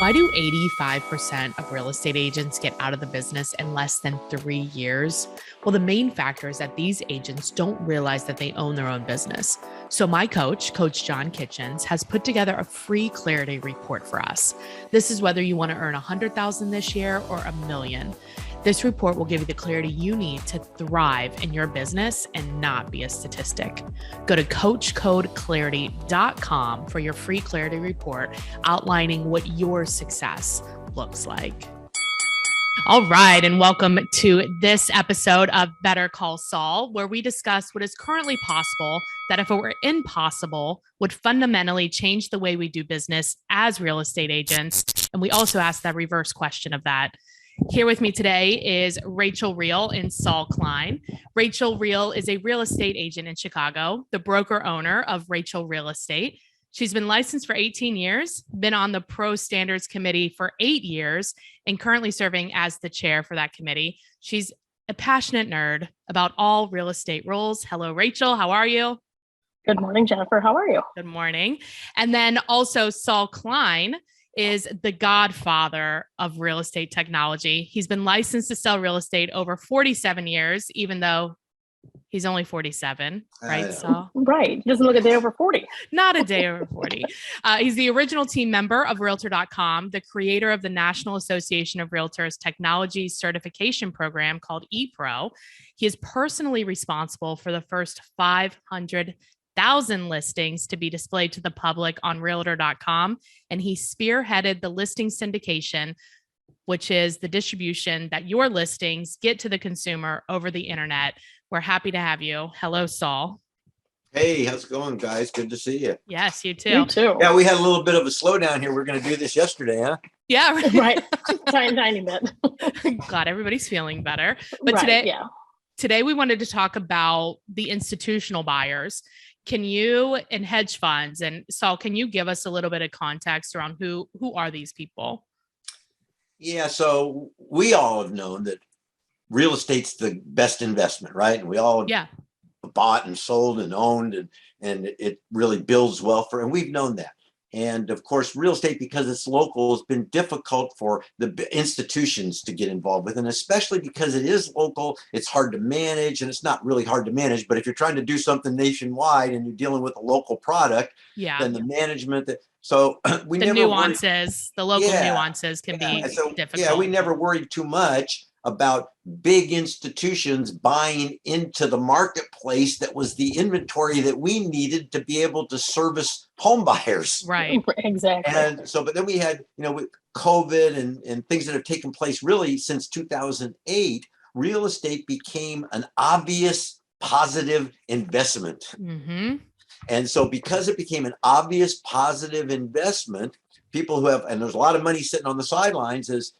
Why do 85% of real estate agents get out of the business in less than 3 years? Well, the main factor is that these agents don't realize that they own their own business. So my coach, Coach John Kitchens, has put together a free clarity report for us. This is whether you want to earn $100,000 this year or $1 million. This report will give you the clarity you need to thrive in your business and not be a statistic. Go to coachcodeclarity.com for your free clarity report outlining what your success looks like. All right, and welcome to this episode of Better Call Saul, where we discuss what is currently possible that if it were impossible would fundamentally change the way we do business as real estate agents. And we also ask that reverse question of that. Here with me today is Rachel Real and Saul Klein. Rachel Real is a real estate agent in Chicago, the broker owner of Rachel Real Estate. She's been licensed for 18 years, been on the Pro Standards Committee for 8 years, and currently serving as the chair for that committee. She's a passionate nerd about all real estate roles. Hello, Rachel. How are you? Good morning, Jennifer. How are you? Good morning. And then also Saul Klein is the godfather of real estate technology. He's been licensed to sell real estate over 47 years, even though he's only 47, right, Saul? Right. He doesn't look a day over 40. Not a day over 40. He's the original team member of Realtor.com, the creator of the National Association of Realtors Technology Certification Program called ePro. He is personally responsible for the first 500,000 listings to be displayed to the public on Realtor.com. And he spearheaded the listing syndication, which is the distribution that your listings get to the consumer over the internet. We're happy to have you. Hello, Saul. Hey, how's it going, guys? Good to see you. Yes, you too. You too. Yeah, we had a little bit of a slowdown here. We are going to do this yesterday, huh? Yeah, right. Tiny bit. Glad everybody's feeling better. But Right, today we wanted to talk about the institutional buyers. Can you, and hedge funds, and Saul, can you give us a little bit of context around who are these people? Yeah, so we all have known that real estate's the best investment, right? And we all bought and sold and owned, and it really builds wealth and we've known that. And of course, real estate, because it's local, has been difficult for the institutions to get involved with. And especially because it is local, it's hard to manage, and it's not really hard to manage. But if you're trying to do something nationwide and you're dealing with a local product, then the management the local nuances can be difficult. Yeah, we never worried too much about big institutions buying into the marketplace that was the inventory that we needed to be able to service home buyers. Right. Exactly. And so, but then we had, with COVID and things that have taken place really since 2008, real estate became an obvious positive investment. Mm-hmm. And so because it became an obvious positive investment, people who have, and there's a lot of money sitting on the sidelines as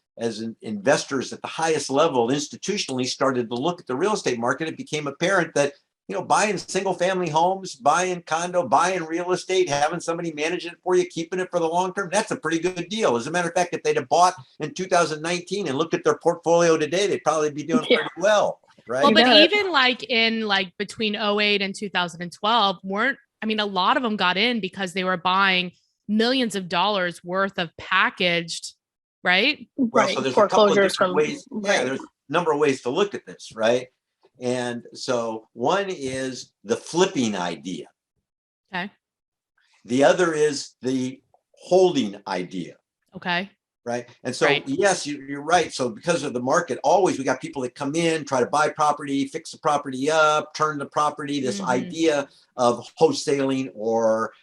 investors at the highest level institutionally started to look at the real estate market, it became apparent that, buying single family homes, buying condo, buying real estate, having somebody manage it for you, keeping it for the long term, that's a pretty good deal. As a matter of fact, if they'd have bought in 2019 and looked at their portfolio today, they'd probably be doing pretty well. Right. Well, but even between 2008 and 2012, a lot of them got in because they were buying millions of dollars worth of packaged, right? Well, so there's a couple of different ways. Yeah, there's a number of ways to look at this, right? And so one is the flipping idea. Okay. The other is the holding idea. Okay. Right. And so, yes, you're right. So because of the market, always we got people that come in, try to buy property, fix the property up, turn the property, this idea of wholesaling or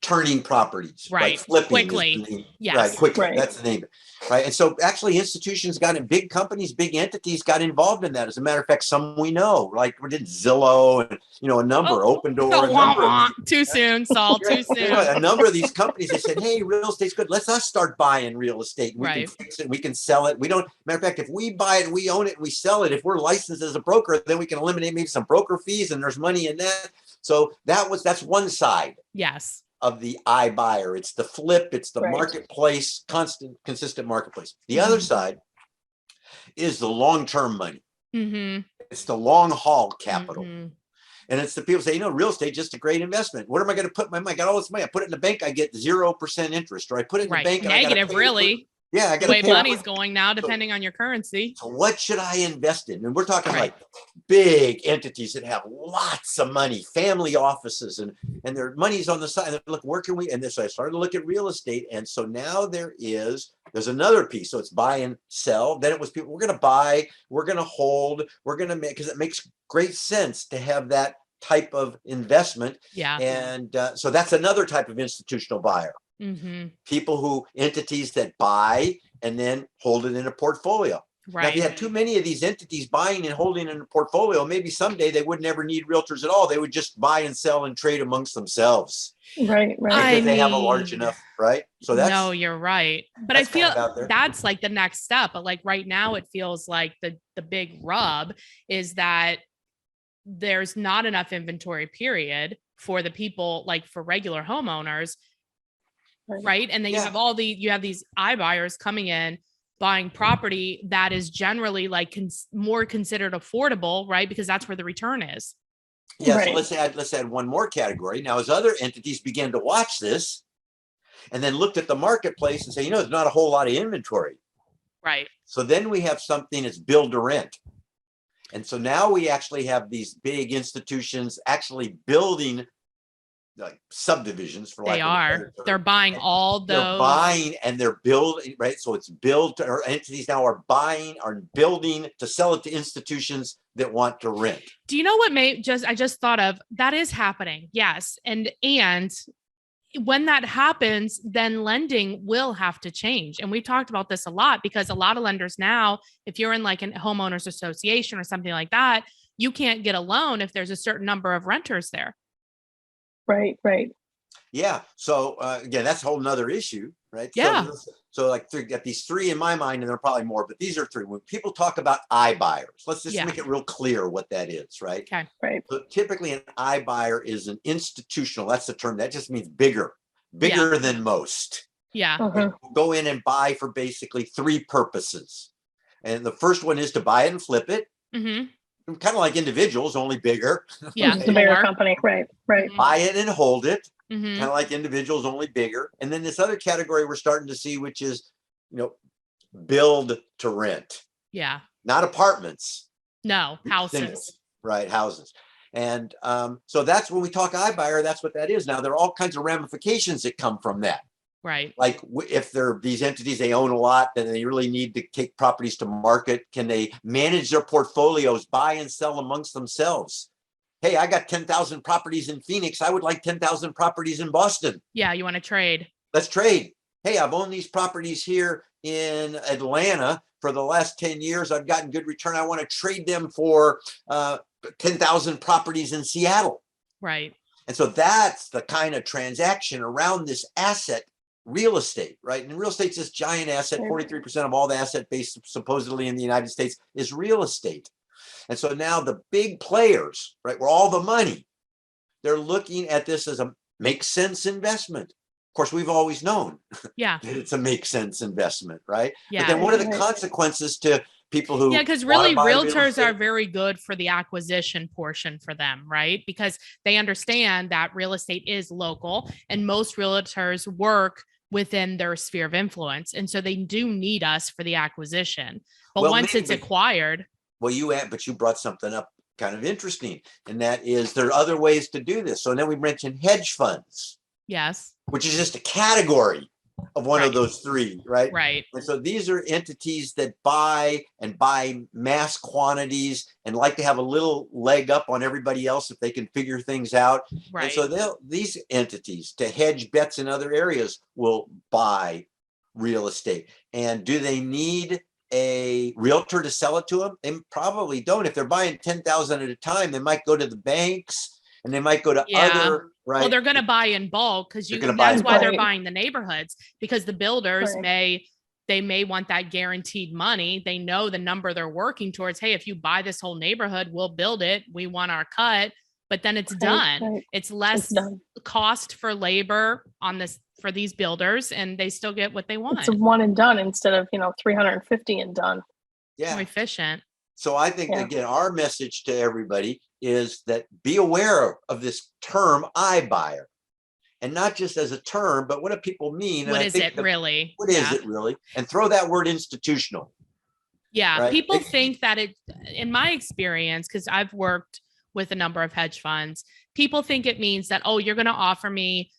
turning properties, right? Flipping quickly. Yes. Right. Quickly. Right. That's the name. Right. And so actually institutions big companies, big entities got involved in that. As a matter of fact, some we know, like we did Zillow and, a number, Open Door. Too soon, Saul, too soon. A number of these companies, they said, hey, real estate's good. Let's us start buying real estate. We can fix it. We can sell it. Matter of fact, if we buy it, we own it, we sell it. If we're licensed as a broker, then we can eliminate maybe some broker fees and there's money in that. So that's one side. Yes. Of the iBuyer. It's the flip, it's the marketplace, consistent marketplace. The other side is the long-term money. Mm-hmm. It's the long haul capital. Mm-hmm. And it's the people say, real estate just a great investment. What am I going to put my money? I got all this money. I put it in the bank. I get 0% interest, or I put it in the bank. Negative, really. Yeah, I got to pay. The way money's it. going now, depending on your currency. So what should I invest in? And we're talking like big entities that have lots of money, family offices, and their money's on the side. And look, where can we? And so I started to look at real estate. And so now there's another piece. So it's buy and sell. Then it was people, we're going to buy, we're going to hold, we're going to make, because it makes great sense to have that type of investment. Yeah. And so that's another type of institutional buyer. Mm-hmm. Entities that buy and then hold it in a portfolio. Right. Now, if you had too many of these entities buying and holding in a portfolio, maybe someday they would never need realtors at all. They would just buy and sell and trade amongst themselves. Right. Because they have a large enough, right? So that's no, you're right. But I feel that's like the next step. But like right now, it feels like the big rub is that there's not enough inventory, period, for the people, like for regular homeowners. Right. And then you have these iBuyers coming in, buying property that is generally like more considered affordable, right? Because that's where the return is. Yeah. Right. So let's add one more category. Now, as other entities began to watch this and then looked at the marketplace and say, there's not a whole lot of inventory. Right. So then we have something that's build to rent. And so now we actually have these big institutions actually building like subdivisions for they're buying all those. They're buying and they're building, right? So it's or entities now are building to sell it to institutions that want to rent. Do you know what I just thought of? That is happening. Yes. And when that happens, then lending will have to change. And we've talked about this a lot because a lot of lenders now, if you're in like a homeowners association or something like that, you can't get a loan if there's a certain number of renters there. Right. Yeah. So again, that's a whole nother issue, right? Yeah. So like got these three in my mind, and there are probably more, but these are three. When people talk about iBuyers, let's just make it real clear what that is, right? Okay. Right. So typically an iBuyer is an institutional. That's the term. That just means bigger than most. Yeah. Uh-huh. Go in and buy for basically three purposes. And the first one is to buy it and flip it. Mm-hmm. Kind of like individuals, only bigger. Yeah. The bigger company. Right. Buy it and hold it. Mm-hmm. Kind of like individuals, only bigger. And then this other category we're starting to see, which is, build to rent. Yeah. Not apartments. No, houses. Singles, right, houses. And so that's when we talk iBuyer, that's what that is. Now, there are all kinds of ramifications that come from that. Right. Like if they're these entities, they own a lot, then they really need to take properties to market. Can they manage their portfolios, buy and sell amongst themselves? Hey, I got 10,000 properties in Phoenix. I would like 10,000 properties in Boston. Yeah, you want to trade. Let's trade. Hey, I've owned these properties here in Atlanta for the last 10 years. I've gotten good return. I want to trade them for 10,000 properties in Seattle. Right. And so that's the kind of transaction around this asset, real estate, right? And real estate's this giant asset. 43% of all the asset base supposedly in the United States is real estate. And so now the big players, right, where all the money, they're looking at this as a make sense investment. Of course, we've always known that it's a make sense investment, right? Yeah. But then what are the consequences to people who because really realtors are very good for the acquisition portion for them, right? Because they understand that real estate is local and most realtors work within their sphere of influence. And so they do need us for the acquisition. But once it's acquired. Well, you brought something up kind of interesting. And that is there are other ways to do this. So then we mentioned hedge funds. Yes. Which is just a category of one of those three, right? Right. And so these are entities that buy mass quantities and like to have a little leg up on everybody else if they can figure things out. Right. And so these entities to hedge bets in other areas will buy real estate. And do they need a realtor to sell it to them? They probably don't. If they're buying 10,000 at a time, they might go to the banks and they might go to other. Right. Well, they're going to buy in bulk because that's why they're buying the neighborhoods, because the builders may want that guaranteed money. They know the number they're working towards. Hey, if you buy this whole neighborhood, we'll build it. We want our cut, but then it's done. Right. It's less cost for labor on this for these builders, and they still get what they want. It's a one and done instead of 350 and done. Yeah, more efficient. So I think again, our message to everybody is that be aware of this term iBuyer, and not just as a term, but what do people mean? What is it really? What is it really? And throw that word institutional. Yeah. Right? People think that in my experience, because I've worked with a number of hedge funds, people think it means that, oh, you're going to offer me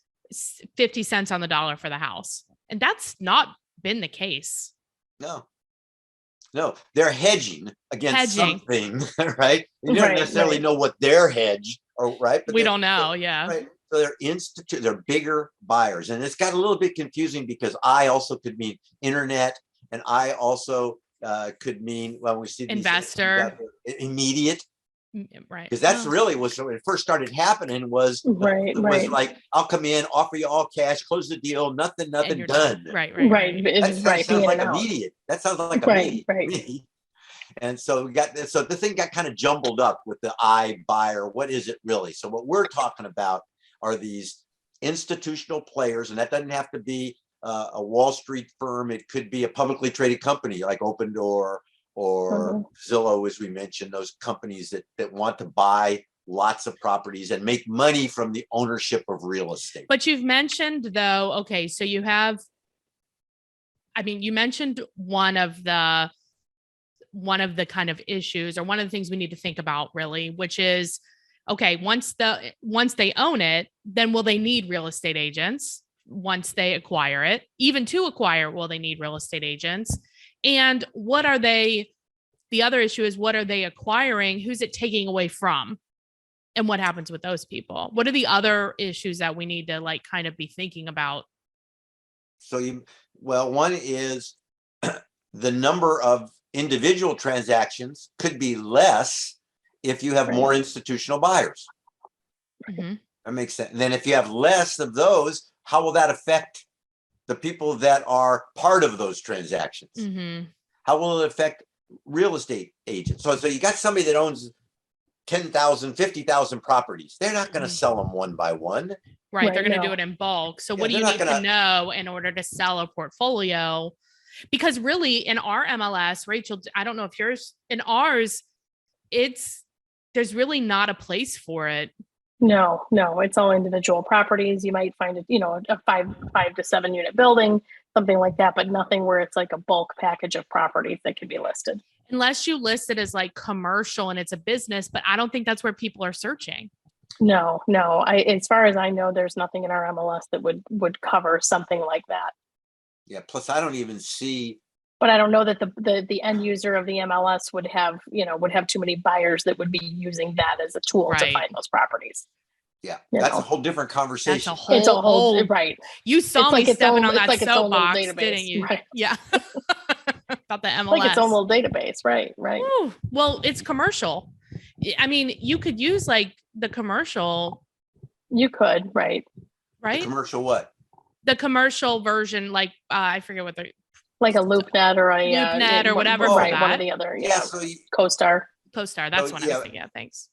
50 cents on the dollar for the house. And that's not been the case. No, they're hedging against something, right? You don't necessarily know what their hedge, or right? But we don't know, yeah. Right. So they're bigger buyers, and it's got a little bit confusing because I also could mean internet, and I also could mean, well, we see investor, immediate, right? Because that's really was when it first started happening. Was like, I'll come in, offer you all cash, close the deal, nothing done. Right. That sounds like immediate. That sounds like immediate. Right. And so the thing got kind of jumbled up with the iBuyer. What is it really? So what we're talking about are these institutional players, and that doesn't have to be a Wall Street firm. It could be a publicly traded company like Opendoor or Zillow, as we mentioned, those companies that want to buy lots of properties and make money from the ownership of real estate. But you've mentioned, though, okay, so you mentioned one of the kind of issues, or one of the things we need to think about, really, which is, okay, once they own it, then will they need real estate agents? Once they acquire it, even to acquire, will they need real estate agents? And the other issue is, what are they acquiring? Who's it taking away from? And what happens with those people? What are the other issues that we need to kind of be thinking about? So one is the number of individual transactions could be less if you have more institutional buyers. Mm-hmm. That makes sense. And then if you have less of those, how will that affect the people that are part of those transactions? Mm-hmm. How will it affect real estate agents? So you got somebody that owns 10,000, 50,000 properties. They're not going to sell them one by one. Right. They're going to do it in bulk. So what do you need to know in order to sell a portfolio? Because really, in our MLS, Rachel, I don't know if yours, in ours, there's really not a place for it. No, it's all individual properties. You might find it, a 5 to 7 unit building, something like that, but nothing where it's like a bulk package of properties that can be listed. Unless you list it as like commercial and it's a business, but I don't think that's where people are searching. No. As far as I know, there's nothing in our MLS that would cover something like that. Yeah. Plus, I don't even see. But I don't know that the end user of the MLS would have too many buyers that would be using that as a tool to find those properties. Yeah, that's a whole different conversation. It's a whole right. You saw me stepping on that soapbox, didn't you? Right. Yeah. About the MLS. Like its own little database, right? Ooh, well, it's commercial. I mean, you could use like the commercial. You could, right? The commercial what? The commercial version, like I forget what like a LoopNet or a LoopNet or whatever. Right, one of the other. Yeah. So CoStar. That's what I was thinking. Yeah, thanks.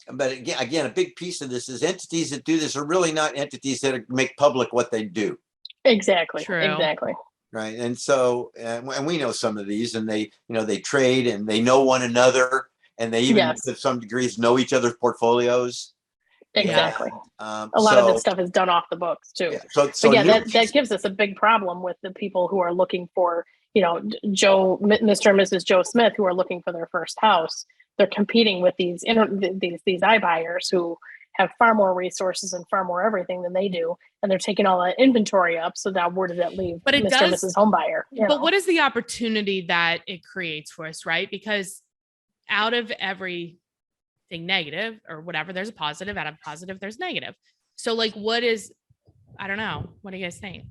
But again, a big piece of this is entities that do this are really not entities that make public what they do. Exactly. True. Exactly. Right. And so, and we know some of these, and they trade and they know one another, and they even to some degrees know each other's portolios. Exactly. A lot of this stuff is done off the books too. Yeah. So that gives us a big problem with the people who are looking for, Mr. and Mrs. Joe Smith, who are looking for their first house. They're competing with these iBuyers who have far more resources and far more everything than they do, and they're taking all that inventory up. So now where does that leave Mr. and Mrs. Homebuyer? But what is the opportunity that it creates for us, right? Because out of everything negative or whatever, there's a positive. Out of positive, there's negative. So I don't know. What do you guys think?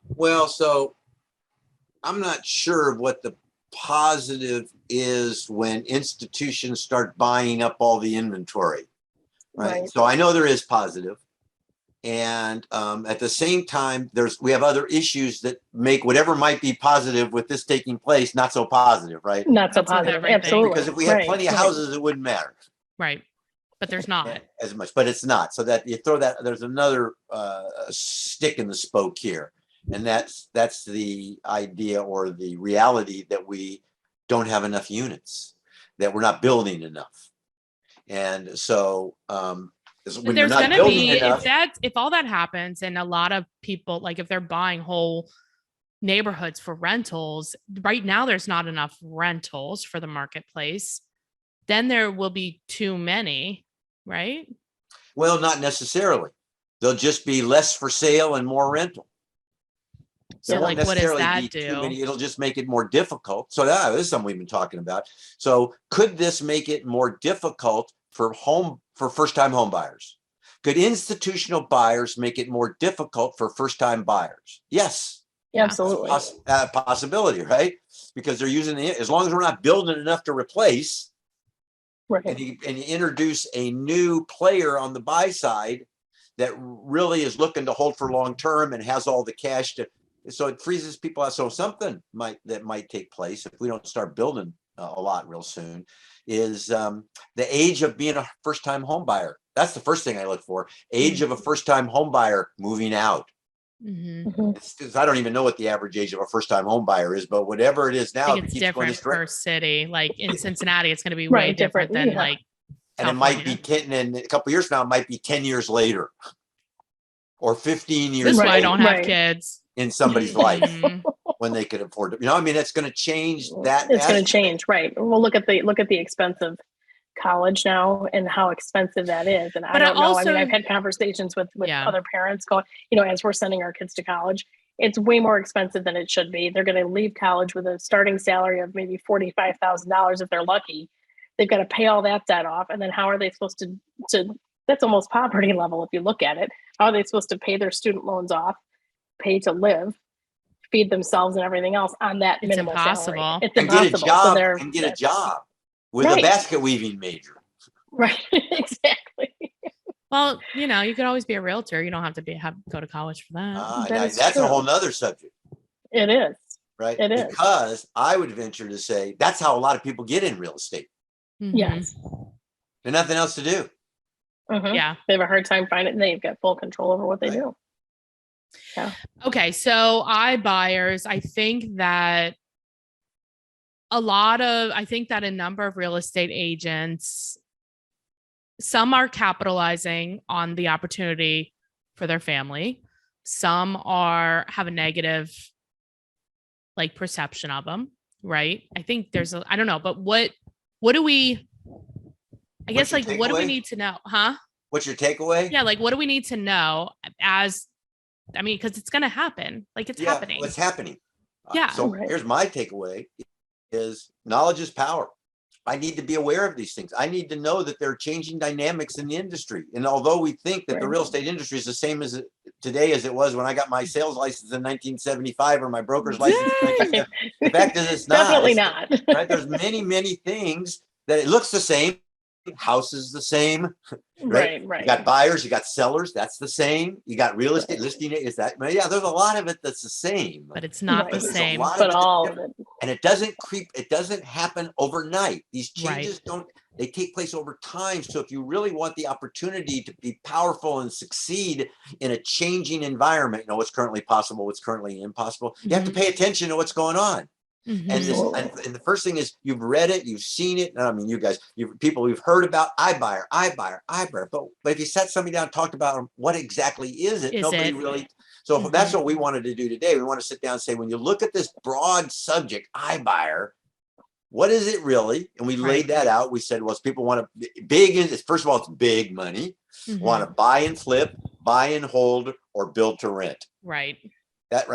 Well, so I'm not sure what the positive is when institutions start buying up all the inventory, right? So I know there is positive, and at the same time we have other issues that make whatever might be positive with this taking place not so positive, right? Not so positive. Absolutely. Because if we had plenty of houses, it wouldn't matter, right? But there's not as much. But it's not. So that you throw that, there's another stick in the spoke here. And that's the idea or the reality that we don't have enough units, that we're not building enough. And so when there's going to be, if all that happens and a lot of people, like if they're buying whole neighborhoods for rentals, right now there's not enough rentals for the marketplace, then there will be too many, right? Well, not necessarily. There'll just be less for sale and more rental. So like, what does that do? It'll just make it more difficult. So this is something we've been talking about. So could this make it more difficult for first-time home buyers? Could institutional buyers make it more difficult for first-time buyers? Yes. Yeah, absolutely. Possibility, right? Because they're using as long as we're not building enough to replace, right? And you introduce a new player on the buy side that really is looking to hold for long term and has all the cash to. So it freezes people out. So something might take place if we don't start building a lot real soon is the age of being a first-time home buyer. That's the first thing I look for. Age of a first-time home buyer moving out. I don't even know what the average age of a first-time home buyer is, but whatever it is now, it's different per city. Like in Cincinnati, it's going to be way different than like. And California. It might be 10, and a couple of years from now, it might be 10 years later, or 15 years. This is why I don't have kids in somebody's life when they could afford it. I mean, it's going to change that. It's going to change, right? Well, look at the expense of college now and how expensive that is. And I don't know. I mean, I've had conversations with other parents going, as we're sending our kids to college, it's way more expensive than it should be. They're going to leave college with a starting salary of maybe $45,000 if they're lucky. They've got to pay all that debt off. And then how are they supposed to that's almost poverty level if you look at it. How are they supposed to pay their student loans off, pay to live, feed themselves and everything else on that minimal salary? It's impossible. Get a job with a basket weaving major. Right. Exactly. Well, you could always be a realtor. You don't have to go to college for that. That's a whole nother subject. It is. Right. It is. Because I would venture to say that's how a lot of people get in real estate. Yes. There's nothing else to do. Yeah. They have a hard time finding it, and they've got full control over what they do. Yeah. Okay. So iBuyers, I think that a number of real estate agents, some are capitalizing on the opportunity for their family. Some have a negative perception of them. Right. I think I don't know, but what do we, I guess, what do we need to know? Huh? What's your takeaway? Yeah. What do we need to know because it's going to happen. It's happening. What's happening? Yeah. So here's my takeaway is knowledge is power. I need to be aware of these things. I need to know that there are changing dynamics in the industry. And although we think that the real estate industry is the same as today as it was when I got my sales license in 1975 or my broker's license in 1975, the fact is it's not. Definitely not. Right? There's many, many things that it looks the same. House is the same, right? Right. You got buyers, you got sellers, that's the same. You got real estate listing, is that? Yeah, there's a lot of it that's the same, but it's not the same. But all of it, and it doesn't happen overnight. These changes they take place over time. So if you really want the opportunity to be powerful and succeed in a changing environment, what's currently possible, what's currently impossible, you have to pay attention to what's going on. And the first thing is you've read it, you've seen it. I mean, you guys, people we've heard about iBuyer. But if you sat somebody down and talked about what exactly is it, nobody really. So that's what we wanted to do today. We want to sit down and say, when you look at this broad subject, iBuyer, what is it really? And we laid that out. We said, well, people want to first of all, it's big money. Want to buy and flip, buy and hold, or build to rent. Right.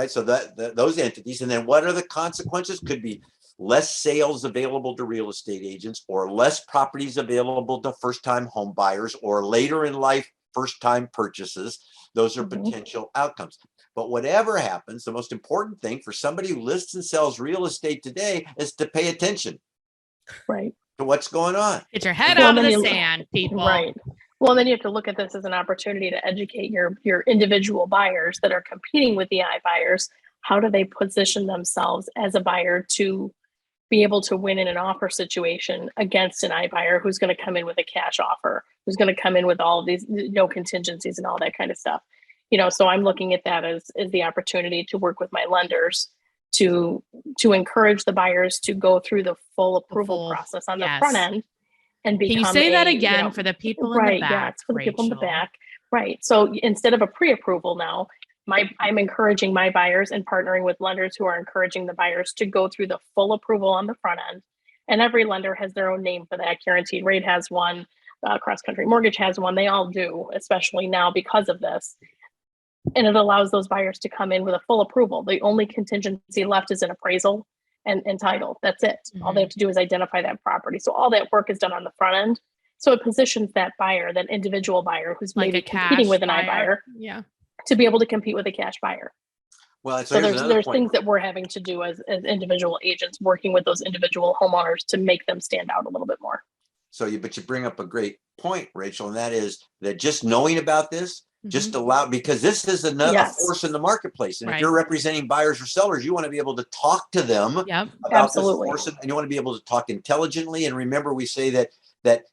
So those entities, and then what are the consequences? Could be less sales available to real estate agents, or less properties available to first-time home buyers, or later in life first-time purchases. Those are potential outcomes. But whatever happens, the most important thing for somebody who lists and sells real estate today is to pay attention, right, to what's going on. Get your head out of the sand, people. Right. Well, then you have to look at this as an opportunity to educate your individual buyers that are competing with the iBuyers. How do they position themselves as a buyer to be able to win in an offer situation against an iBuyer who's going to come in with a cash offer, who's going to come in with all of these no contingencies and all that kind of stuff. So I'm looking at that as the opportunity to work with my lenders to encourage the buyers to go through the full approval process on the front end, and become. Can you say that again for the people in the back? Right, yes, for the people in the back. Right. So instead of a pre-approval now, I'm encouraging my buyers and partnering with lenders who are encouraging the buyers to go through the full approval on the front end. And every lender has their own name for that. Guaranteed Rate has one, Cross Country Mortgage has one. They all do, especially now because of this. And it allows those buyers to come in with a full approval. The only contingency left is an appraisal and title. That's it. Mm-hmm. All they have to do is identify that property. So all that work is done on the front end. So it positions that buyer, that individual buyer who's like maybe competing with an iBuyer, to be able to compete with a cash buyer. Well, so there's things that we're having to do as individual agents, working with those individual homeowners to make them stand out a little bit more. But you bring up a great point, Rachel, and that is that just knowing about this, just allow, because this is another force in the marketplace. And if you're representing buyers or sellers, you want to be able to talk to them about this force, and you want to be able to talk intelligently. And remember, we say that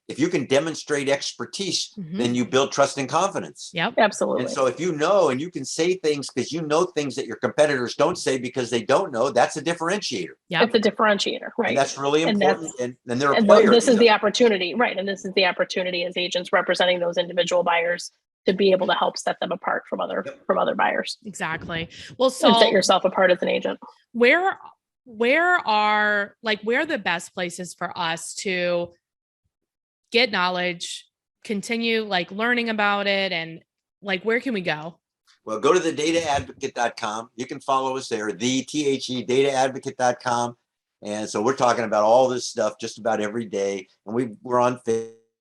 if you can demonstrate expertise, then you build trust and confidence. Yep, absolutely. And so if you know, and you can say things because you know things that your competitors don't say because they don't know, that's a differentiator. Yeah, it's a differentiator, right? And that's really important. And they're a player. This is the opportunity, right? And this is the opportunity as agents representing those individual buyers to be able to help set them apart from other buyers. Exactly. Well, so set yourself apart as an agent. Where are the best places for us to get knowledge, continue learning about it, and where can we go? Well, go to the dataadvocate.com. You can follow us there, dataadvocate.com. And so we're talking about all this stuff just about every day. And we're on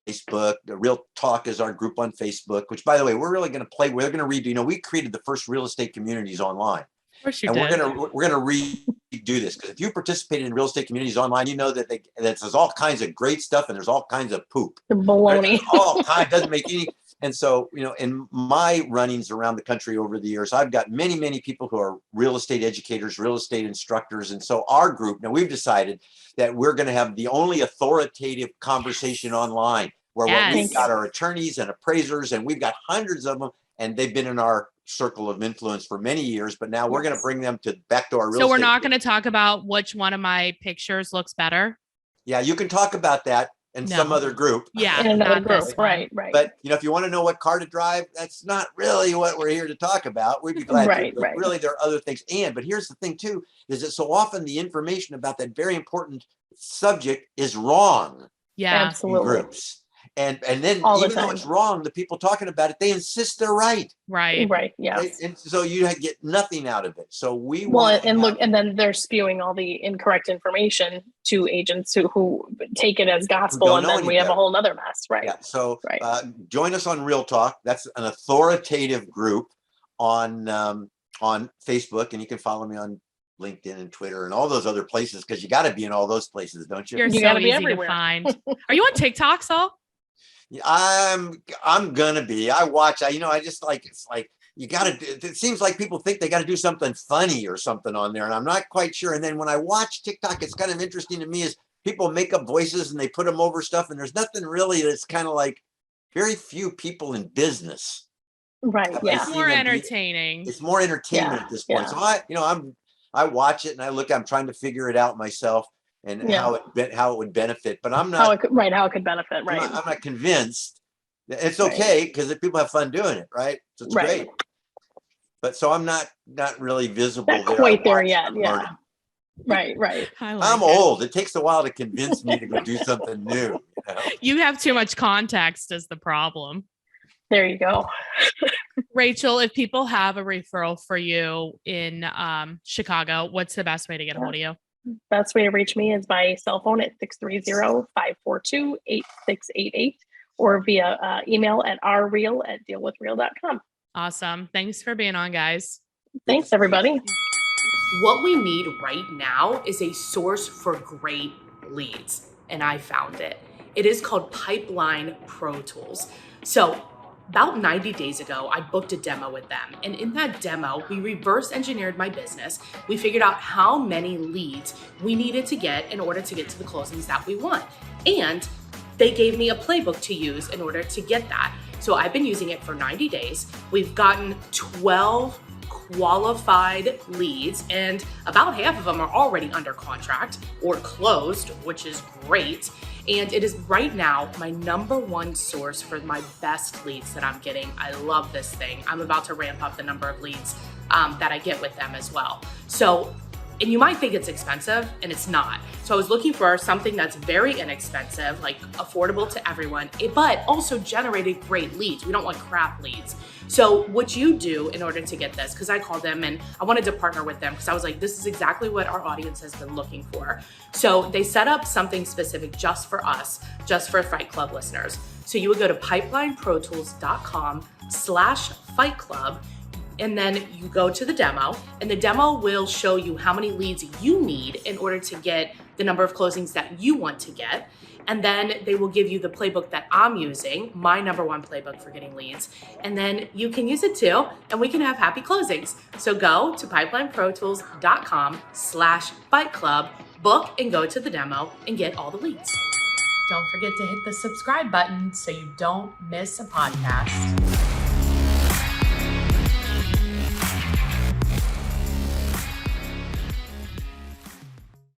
Facebook. The Real Talk is our group on Facebook, which, by the way, we're really going to play. We're going to redo. We created the first real estate communities online. Of course you did. We're going to redo this, because if you participated in real estate communities online, you know that there's all kinds of great stuff and there's all kinds of poop. The baloney. All kinds, doesn't make any. And so, in my runnings around the country over the years, I've got many, many people who are real estate educators, real estate instructors. And so our group, now we've decided that we're going to have the only authoritative conversation online, where we've got our attorneys and appraisers, and we've got hundreds of them, and they've been in our circle of influence for many years, but now we're going to bring them back to our real estate. So we're not going to talk about which one of my pictures looks better. Yeah, you can talk about that in some other group. Yeah, in another group. Right. But if you want to know what car to drive, that's not really what we're here to talk about. We'd be glad to. But really, there are other things. But here's the thing too, is that so often the information about that very important subject is wrong. Yeah, absolutely. In groups. And then even though it's wrong, the people talking about it, they insist they're right. Right. Yeah. And so you get nothing out of it. So and then they're spewing all the incorrect information to agents who take it as gospel, and then we have a whole nother mess. Right. Yeah. So join us on Real Talk. That's an authoritative group on Facebook, and you can follow me on LinkedIn and Twitter and all those other places, because you got to be in all those places, don't you? You're so easy everywhere to find. Are you on TikTok, Saul? I'm gonna be. I watch. I just it's like you gotta do. It seems like people think they got to do something funny or something on there, and I'm not quite sure. And then when I watch TikTok, it's kind of interesting to me is people make up voices and they put them over stuff, and there's nothing really that's kind of very few people in business. Right. Yeah. It's more entertaining. It's more entertainment at this point. Yeah. So I watch it and I look. I'm trying to figure it out myself. And how it would benefit, but I'm not how it could benefit. Right. I'm not convinced. It's okay because people have fun doing it, right? So it's great. But so I'm not really visible. Not quite there yet. Yeah. Right. I'm old. It takes a while to convince me to go do something new. You have too much context is the problem. There you go. Rachel, if people have a referral for you in Chicago, what's the best way to get a hold of you? Best way to reach me is by cell phone at 630-542-8688 or via email at rreal@dealwithreal.com. Awesome. Thanks for being on, guys. Thanks, everybody. What we need right now is a source for great leads, and I found it. It is called Pipeline Pro Tools. So about 90 days ago, I booked a demo with them. And in that demo, we reverse engineered my business. We figured out how many leads we needed to get in order to get to the closings that we want. And they gave me a playbook to use in order to get that. So I've been using it for 90 days. We've gotten 12 qualified leads, and about half of them are already under contract or closed, which is great. And it is right now my #1 source for my best leads that I'm getting. I love this thing. I'm about to ramp up the number of leads that I get with them as well. So, and you might think it's expensive, and it's not. So I was looking for something that's very inexpensive, like affordable to everyone, but also generated great leads. We don't want crap leads. So what you do in order to get this, because I called them and I wanted to partner with them because I was like, this is exactly what our audience has been looking for. So they set up something specific just for us, just for Fight Club listeners. So you would go to pipelineprotools.com/Fight Club. And then you go to the demo, and the demo will show you how many leads you need in order to get the number of closings that you want to get. And then they will give you the playbook that I'm using, my #1 playbook for getting leads. And then you can use it too, and we can have happy closings. So go to pipelineprotools.com/Fight Club, book and go to the demo and get all the leads. Don't forget to hit the subscribe button so you don't miss a podcast.